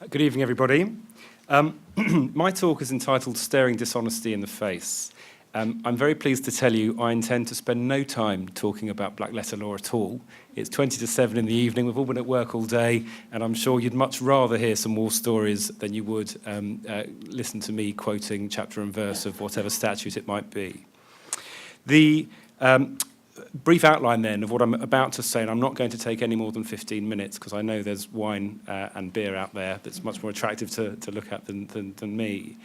Good evening, everybody. My talk is entitled Staring Dishonesty in the Face. I'm very pleased to tell you I intend to spend no time talking about black letter law at all. It's 20 to 7 in the evening, we've all been at work all day, and I'm sure you'd much rather hear some war stories than you would listen to me quoting chapter and verse of whatever statute it might be. The brief outline then of what I'm about to say, and I'm not going to take any more than 15 minutes because I know there's wine and beer out there that's much more attractive to look at than me.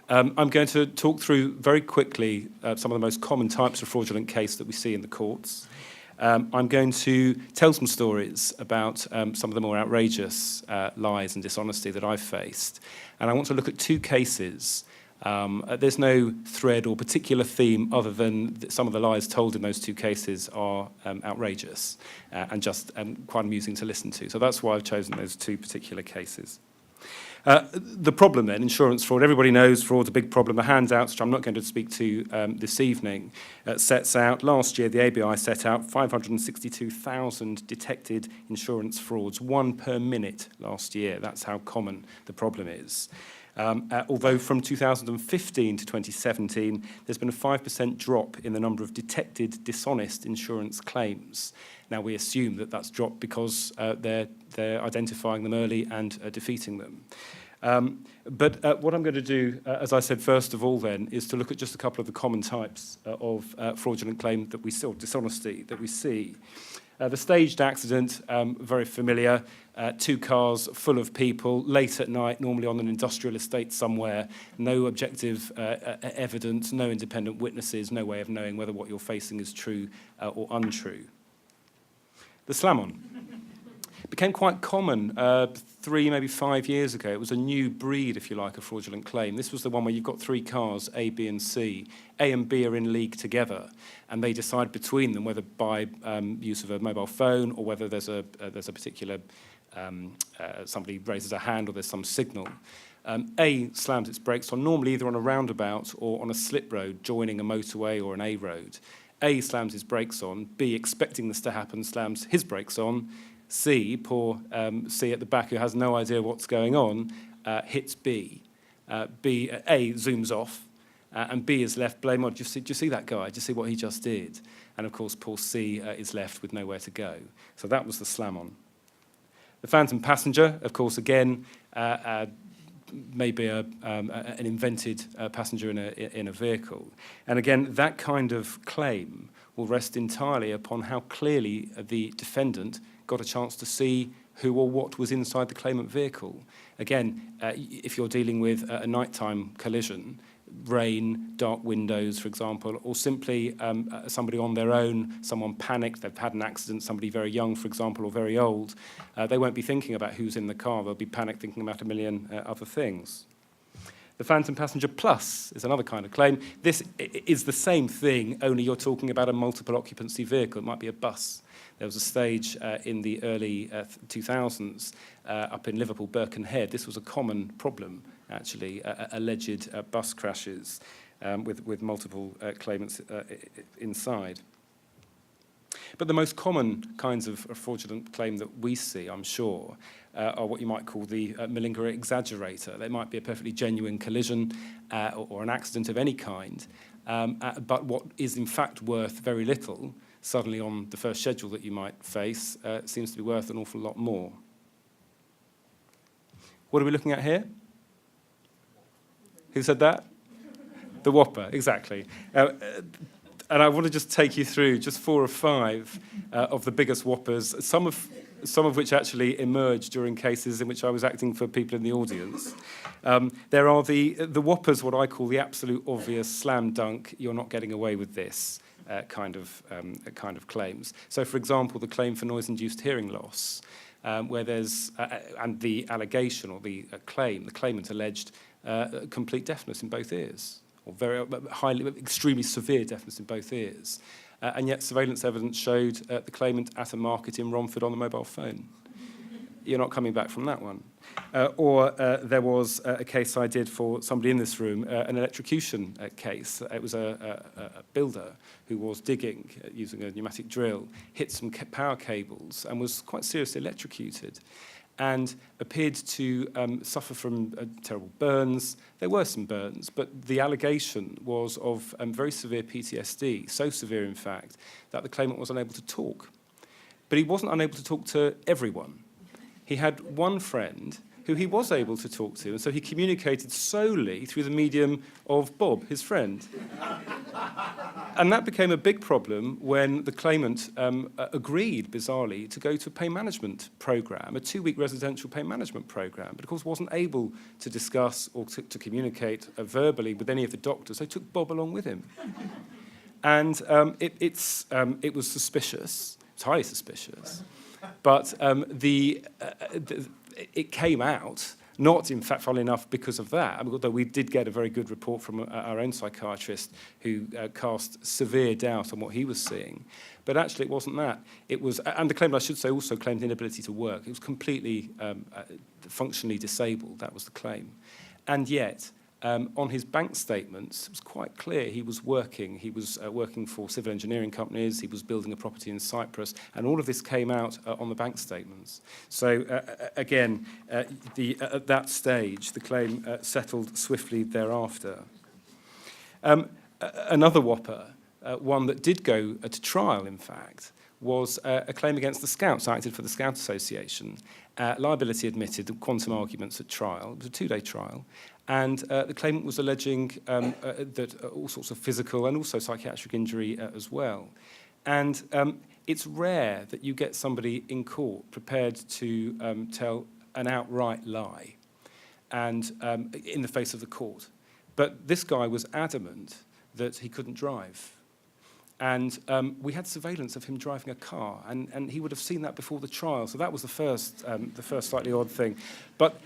I'm going to talk through very quickly some of the most common types of fraudulent case that we see in the courts. I'm going to tell some stories about some of the more outrageous lies and dishonesty that I've faced. And I want to look at two cases. There's no thread or particular theme other than some of the lies told in those two cases are outrageous and just quite amusing to listen to. So that's why I've chosen those two particular cases. The problem then, insurance fraud, everybody knows fraud's a big problem. The handouts, which I'm not going to speak to this evening, sets out, last year the ABI set out 562,000 detected insurance frauds, 1 per minute last year. That's how common the problem is. Although from 2015 to 2017, there's been a 5% drop in the number of detected dishonest insurance claims. Now, we assume that that's dropped because they're identifying them early and defeating them. But what I'm going to do, as I said, first of all then, is to look at just a couple of the common types of fraudulent claim that we see, or dishonesty that we see. The staged accident, very familiar, 2 cars full of people, late at night, normally on an industrial estate somewhere, no objective evidence, no independent witnesses, no way of knowing whether what you're facing is true or untrue. The slam-on became quite common 3, maybe 5 years ago. It was a new breed, if you like, of fraudulent claim. This was the one where you've got 3 cars, A, B, and C. A and B are in league together, and they decide between them whether by use of a mobile phone or whether there's a particular somebody raises a hand or there's some signal. A slams its brakes on, normally either on a roundabout or on a slip road joining a motorway or an A road. A slams his brakes on. B, expecting this to happen, slams his brakes on. C, poor C at the back who has no idea what's going on, hits B. A zooms off, and B is left blame. Oh, do you see that guy? Do you see what he just did? And of course, poor C is left with nowhere to go. So that was the slam-on. The phantom passenger, of course, again, maybe an invented passenger in a vehicle. And again, that kind of claim will rest entirely upon how clearly the defendant got a chance to see who or what was inside the claimant vehicle. Again, if you're dealing with a nighttime collision, rain, dark windows, for example, or simply somebody on their own, someone panicked, they've had an accident, somebody very young, for example, or very old, they won't be thinking about who's in the car, they'll be panicked thinking about a million other things. The phantom passenger plus is another kind of claim. This is the same thing, only you're talking about a multiple occupancy vehicle. It might be a bus. There was a stage in the early 2000s up in Liverpool, Birkenhead. This was a common problem, actually, alleged bus crashes with multiple claimants inside. But the most common kinds of fraudulent claim that we see, I'm sure, are what you might call the malingerer exaggerator. They might be a perfectly genuine collision or an accident of any kind, but what is in fact worth very little, suddenly on the first schedule that you might face, seems to be worth an awful lot more. What are we looking at here? Who said that? The Whopper, exactly. And I want to just take you through just 4 or 5 of the biggest Whoppers, some of which actually emerged during cases in which I was acting for people in the audience. There are the Whoppers, what I call the absolute obvious slam dunk, you're not getting away with this kind of claims. So, for example, the claim for noise-induced hearing loss, where there's, and the allegation or the claimant alleged complete deafness in both ears, or very extremely severe deafness in both ears. And yet surveillance evidence showed the claimant at a market in Romford on a mobile phone. You're not coming back from that one. Or there was a case I did for somebody in this room, an electrocution case. It was a builder who was digging using a pneumatic drill, hit some power cables and was quite seriously electrocuted. and appeared to suffer from terrible burns. There were some burns, but the allegation was of very severe PTSD, so severe, in fact, that the claimant was unable to talk. But he wasn't unable to talk to everyone. He had one friend who he was able to talk to, and so he communicated solely through the medium of Bob, his friend. And that became a big problem when the claimant agreed, bizarrely, to go to a pain management program, a 2-week residential pain management program, but of course wasn't able to discuss or to communicate verbally with any of the doctors. They took Bob along with him. And it was suspicious. It's highly suspicious. But it came out, not, in fact, funnily enough, because of that, although we did get a very good report from our own psychiatrist who cast severe doubt on what he was seeing. But actually, it wasn't that. It was, and the claimant, I should say, also claimed inability to work. It was completely functionally disabled. That was the claim. And yet, on his bank statements, it was quite clear he was working. He was working for civil engineering companies. He was building a property in Cyprus. And all of this came out on the bank statements. So, again, at that stage, the claim settled swiftly thereafter. Another whopper, one that did go to trial, in fact, was a claim against the Scouts, acted for the Scout Association. Liability admitted, quantum arguments at trial. It was a 2-day trial. And the claimant was alleging that all sorts of physical and also psychiatric injury as well. And it's rare that you get somebody in court prepared to tell an outright lie and in the face of the court. But this guy was adamant that he couldn't drive. And we had surveillance of him driving a car, and he would have seen that before the trial. So that was the first slightly odd thing. But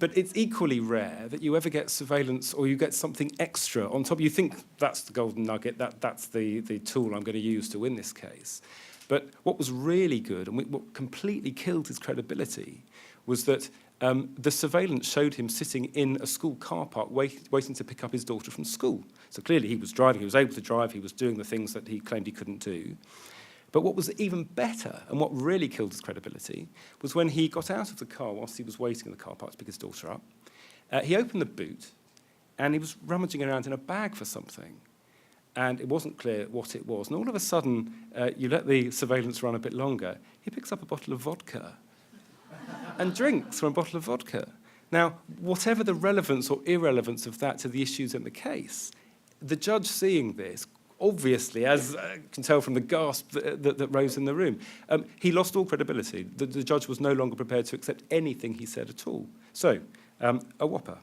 it's equally rare that you ever get surveillance or you get something extra on top. You think that's the golden nugget, that's the tool I'm going to use to win this case. But what was really good, and what completely killed his credibility, was that the surveillance showed him sitting in a school car park waiting to pick up his daughter from school. So clearly he was driving, he was able to drive, he was doing the things that he claimed he couldn't do. But what was even better, and what really killed his credibility, was when he got out of the car whilst he was waiting in the car park to pick his daughter up. He opened the boot, and he was rummaging around in a bag for something. And it wasn't clear what it was. And all of a sudden, you let the surveillance run a bit longer, he picks up a bottle of vodka and drinks from a bottle of vodka. Now, whatever the relevance or irrelevance of that to the issues in the case, the judge seeing this, obviously, as you can tell from the gasp that rose in the room, he lost all credibility. The judge was no longer prepared to accept anything he said at all. So, a whopper.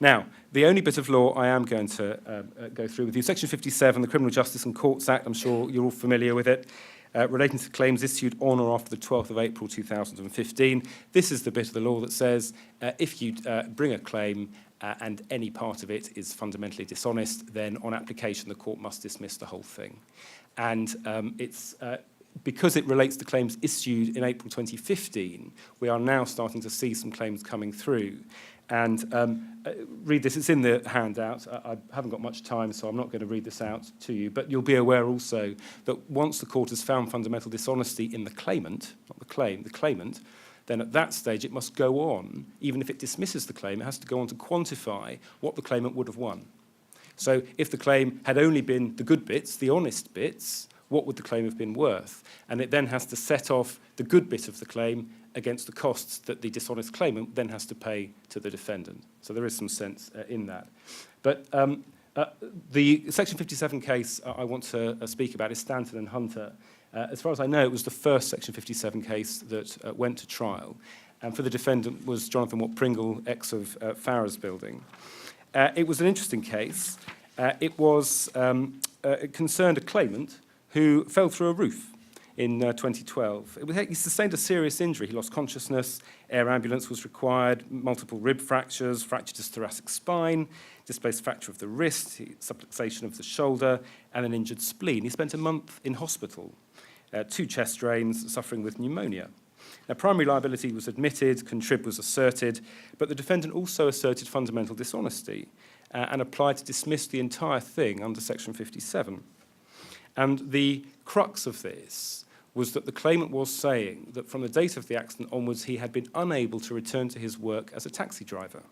Now, the only bit of law I am going to go through with you, Section 57, the Criminal Justice and Courts Act, I'm sure you're all familiar with it, relating to claims issued on or after the 12th of April 2015. This is the bit of the law that says if you bring a claim and any part of it is fundamentally dishonest, then on application the court must dismiss the whole thing. And it's because it relates to claims issued in April 2015, we are now starting to see some claims coming through. And read this, it's in the handout. I haven't got much time, so I'm not going to read this out to you, but you'll be aware also that once the court has found fundamental dishonesty in the claimant, not the claim, the claimant, then at that stage it must go on, even if it dismisses the claim, it has to go on to quantify what the claimant would have won. So if the claim had only been the good bits, the honest bits, what would the claim have been worth? And it then has to set off the good bit of the claim against the costs that the dishonest claimant then has to pay to the defendant. So there is some sense in that. But the Section 57 case I want to speak about is Stanford Hunter. As far as I know, it was the first Section 57 case that went to trial. And for the defendant was Jonathan Watt Pringle, ex of Farrar's building. It was an interesting case. It concerned a claimant who fell through a roof in 2012. He sustained a serious injury. He lost consciousness, air ambulance was required, multiple rib fractures, fractured his thoracic spine, displaced fracture of the wrist, subluxation of the shoulder, and an injured spleen. He spent a month in hospital, 2 chest drains, suffering with pneumonia. Now, primary liability was admitted, contrib was asserted, but the defendant also asserted fundamental dishonesty and applied to dismiss the entire thing under Section 57. And the crux of this was that the claimant was saying that from the date of the accident onwards, he had been unable to return to his work as a taxi driver.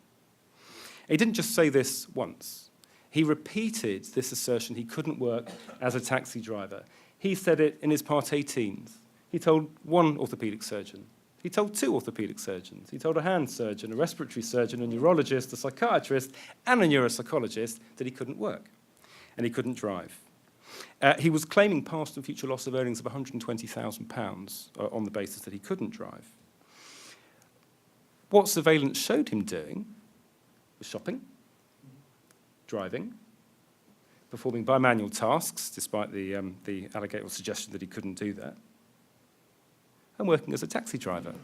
He didn't just say this once. He repeated this assertion he couldn't work as a taxi driver. He said it in his Part 18s. He told one orthopaedic surgeon. He told two orthopaedic surgeons. He told a hand surgeon, a respiratory surgeon, a neurologist, a psychiatrist, and a neuropsychologist that he couldn't work and he couldn't drive. He was claiming past and future loss of earnings of £120,000 on the basis that he couldn't drive. What surveillance showed him doing was shopping, driving, performing bimanual tasks, despite the allegation or suggestion that he couldn't do that, and working as a taxi driver.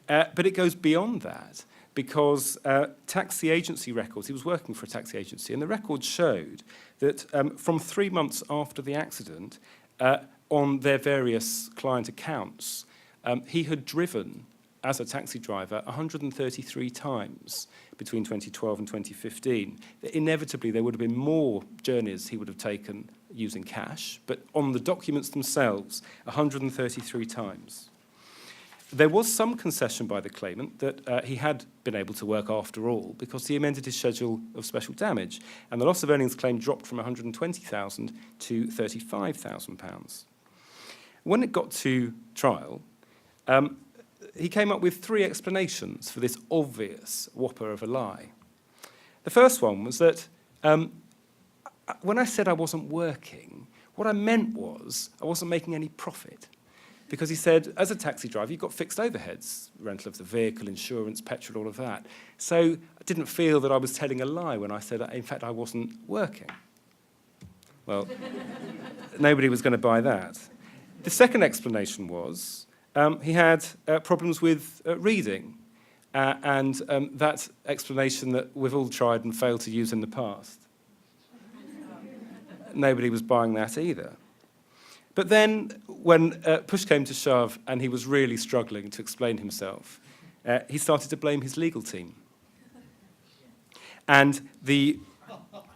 But it goes beyond that, because taxi agency records, he was working for a taxi agency, and the records showed that from 3 months after the accident, on their various client accounts, he had driven as a taxi driver 133 times between 2012 and 2015. Inevitably, there would have been more journeys he would have taken using cash, but on the documents themselves, 133 times. There was some concession by the claimant that he had been able to work after all because he amended his schedule of special damage, and the loss of earnings claim dropped from £120,000 to £35,000. When it got to trial, he came up with 3 explanations for this obvious whopper of a lie. The first one was that when I said I wasn't working, what I meant was I wasn't making any profit. Because he said, as a taxi driver, you've got fixed overheads, rental of the vehicle, insurance, petrol, all of that. So I didn't feel that I was telling a lie when I said, in fact, I wasn't working. Well, nobody was going to buy that. The second explanation was he had problems with reading, and that explanation that we've all tried and failed to use in the past. Nobody was buying that either. But then, when push came to shove and he was really struggling to explain himself, he started to blame his legal team. And the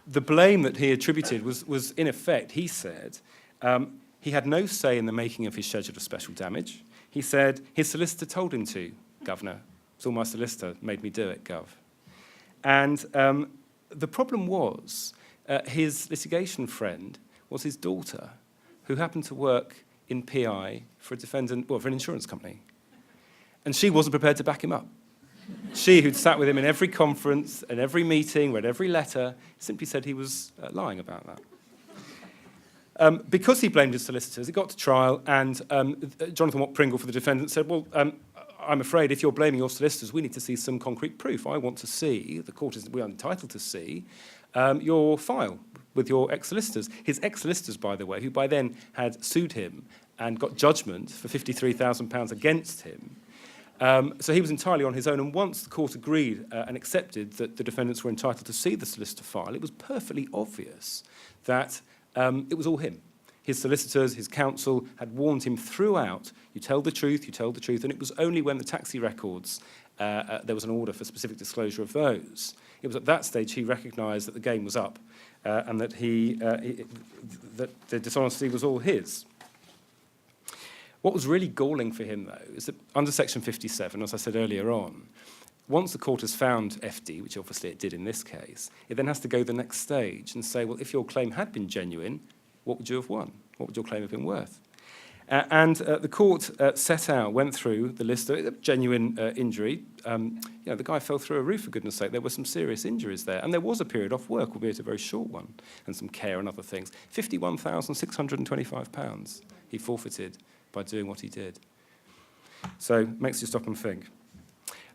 blame that he attributed was in effect, he said, he had no say in the making of his schedule of special damage. He said, his solicitor told him to, Governor. It's all my solicitor made me do it, Gov. And the problem was, his litigation friend was his daughter, who happened to work in PI for a defendant, well, for an insurance company. And she wasn't prepared to back him up. She, who'd sat with him in every conference and every meeting, read every letter, simply said he was lying about that. Because he blamed his solicitors, it got to trial, and Jonathan Watt Pringle for the defendant said, well, I'm afraid if you're blaming your solicitors, we need to see some concrete proof. I want to see, the court is, we are entitled to see, your file with your ex-solicitors. His ex-solicitors, by the way, who by then had sued him and got judgment for £53,000 against him. So he was entirely on his own, and once the court agreed and accepted that the defendants were entitled to see the solicitor file, it was perfectly obvious that it was all him. His solicitors, his counsel had warned him throughout, you tell the truth, and it was only when the taxi records, there was an order for specific disclosure of those. It was at that stage he recognised that the game was up and that that the dishonesty was all his. What was really galling for him, though, is that under Section 57, as I said earlier on, once the court has found FD, which obviously it did in this case, it then has to go the next stage and say, well, if your claim had been genuine, what would you have won? What would your claim have been worth? The court went through the list of genuine injury. The guy fell through a roof, for goodness sake. There were some serious injuries there. And there was a period off work, albeit a very short one, and some care and other things. £51,625 he forfeited by doing what he did. So it makes you stop and think.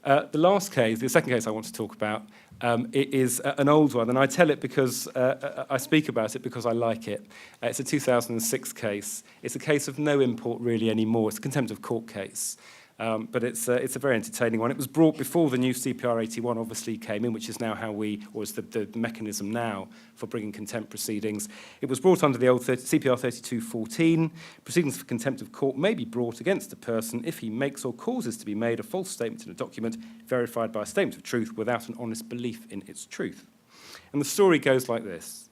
The last case, the second case I want to talk about, it is an old one, and I tell it because I speak about it because I like it. It's a 2006 case. It's a case of no import really anymore. It's a contempt of court case, but it's a very entertaining one. It was brought before the new CPR 81 obviously came in, which is now is the mechanism now for bringing contempt proceedings. It was brought under the old CPR 3214. Proceedings for contempt of court may be brought against a person if he makes or causes to be made a false statement in a document verified by a statement of truth without an honest belief in its truth. And the story goes like this.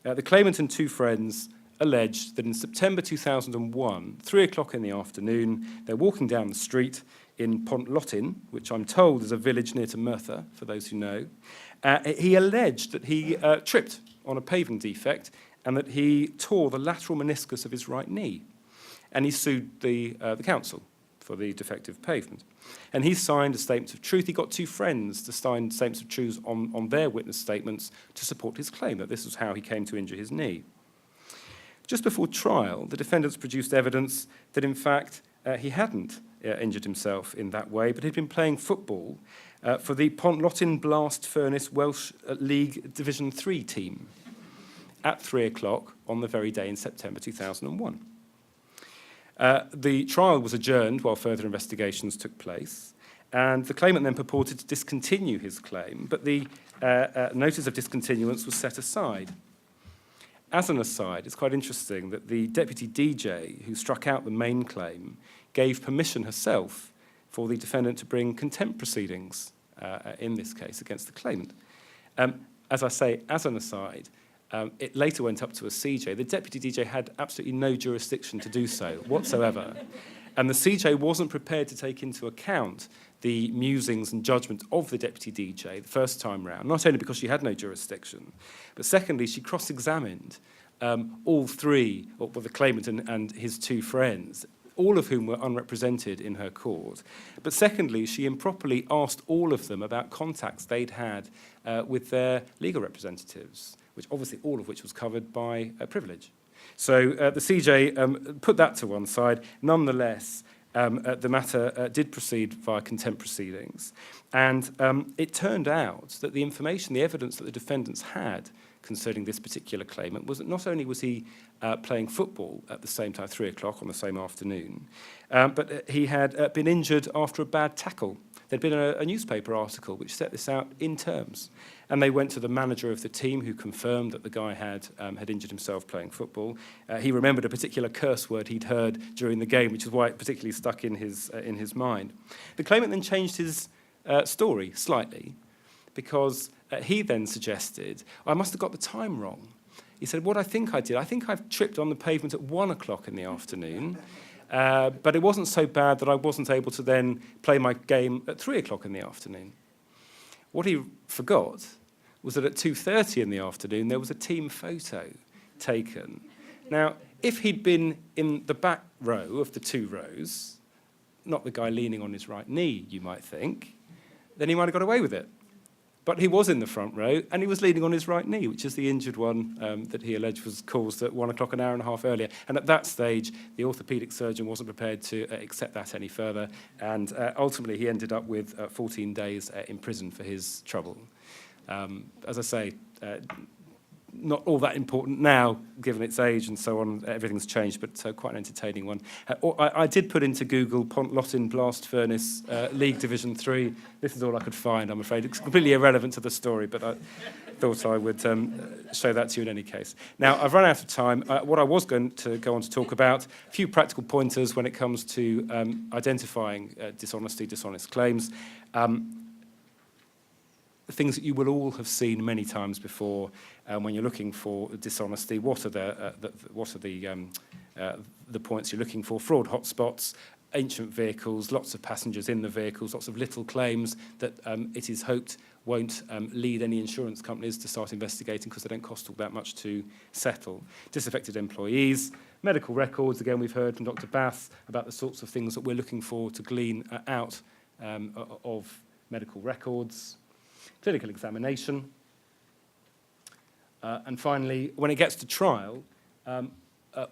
The claimant and two friends alleged that in September 2001, 3 o'clock in the afternoon, they're walking down the street in Pontlottyn, which I'm told is a village near to Merthyr, for those who know. He alleged that he tripped on a paving defect and that he tore the lateral meniscus of his right knee. And he sued the council for the defective pavement. And he signed a statement of truth. He got 2 friends to sign statements of truth on their witness statements to support his claim that this was how he came to injure his knee. Just before trial, the defendants produced evidence that, in fact, he hadn't injured himself in that way, but he'd been playing football for the Pontlottyn Blast Furnace Welsh League Division 3 team at 3 o'clock on the very day in September 2001. The trial was adjourned while further investigations took place, and the claimant then purported to discontinue his claim, but the notice of discontinuance was set aside. As an aside, it's quite interesting that the deputy DJ who struck out the main claim gave permission herself for the defendant to bring contempt proceedings in this case against the claimant. As I say, as an aside, it later went up to a CJ. The deputy DJ had absolutely no jurisdiction to do so whatsoever. And the CJ wasn't prepared to take into account the musings and judgment of the deputy DJ the first time round, not only because she had no jurisdiction, but secondly, she cross-examined all 3, or the claimant and his 2 friends, all of whom were unrepresented in her court. But secondly, she improperly asked all of them about contacts they'd had with their legal representatives, which obviously all of which was covered by privilege. So the CJ put that to one side. Nonetheless, the matter did proceed via contempt proceedings. And it turned out that the information, the evidence that the defendants had concerning this particular claimant was that not only was he playing football at the same time, 3 o'clock on the same afternoon, but he had been injured after a bad tackle. There'd been a newspaper article which set this out in terms. And they went to the manager of the team who confirmed that the guy had injured himself playing football. He remembered a particular curse word he'd heard during the game, which is why it particularly stuck in his mind. The claimant then changed his story slightly because he then suggested, I must have got the time wrong. He said, what I think I did, I think I've tripped on the pavement at 1 o'clock in the afternoon, but it wasn't so bad that I wasn't able to then play my game at 3 o'clock in the afternoon. What he forgot was that at 2:30 in the afternoon, there was a team photo taken. Now, if he'd been in the back row of the 2 rows, not the guy leaning on his right knee, you might think, then he might have got away with it. But he was in the front row, and he was leaning on his right knee, which is the injured one that he alleged was caused at 1 o'clock an hour and a half earlier. And at that stage, the orthopaedic surgeon wasn't prepared to accept that any further. And ultimately, he ended up with 14 days in prison for his trouble. As I say, not all that important now, given its age and so on. Everything's changed, but quite an entertaining one. I did put into Google Pontlottyn Blast Furnace League Division 3. This is all I could find, I'm afraid. It's completely irrelevant to the story, but I thought I would show that to you in any case. Now, I've run out of time. What I was going to go on to talk about, a few practical pointers when it comes to identifying dishonesty, dishonest claims. Things that you will all have seen many times before when you're looking for dishonesty. What are the points you're looking for? Fraud hotspots, ancient vehicles, lots of passengers in the vehicles, lots of little claims that it is hoped won't lead any insurance companies to start investigating because they don't cost all that much to settle. Disaffected employees, medical records. Again, we've heard from Dr. Bass about the sorts of things that we're looking for to glean out of medical records. Clinical examination. And finally, when it gets to trial,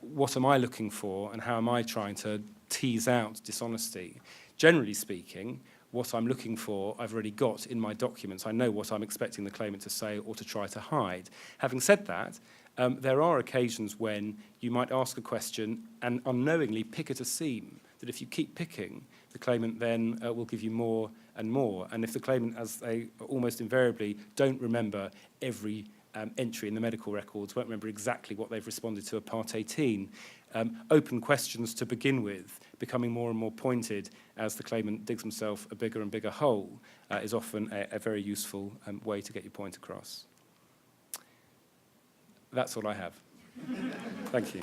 what am I looking for and how am I trying to tease out dishonesty? Generally speaking, what I'm looking for, I've already got in my documents. I know what I'm expecting the claimant to say or to try to hide. Having said that, there are occasions when you might ask a question and unknowingly pick at a seam, that if you keep picking, the claimant then will give you more and more. And if the claimant, as they almost invariably don't remember every entry in the medical records, won't remember exactly what they've responded to at Part 18, open questions to begin with, becoming more and more pointed as the claimant digs himself a bigger and bigger hole, is often a very useful way to get your point across. That's all I have. Thank you.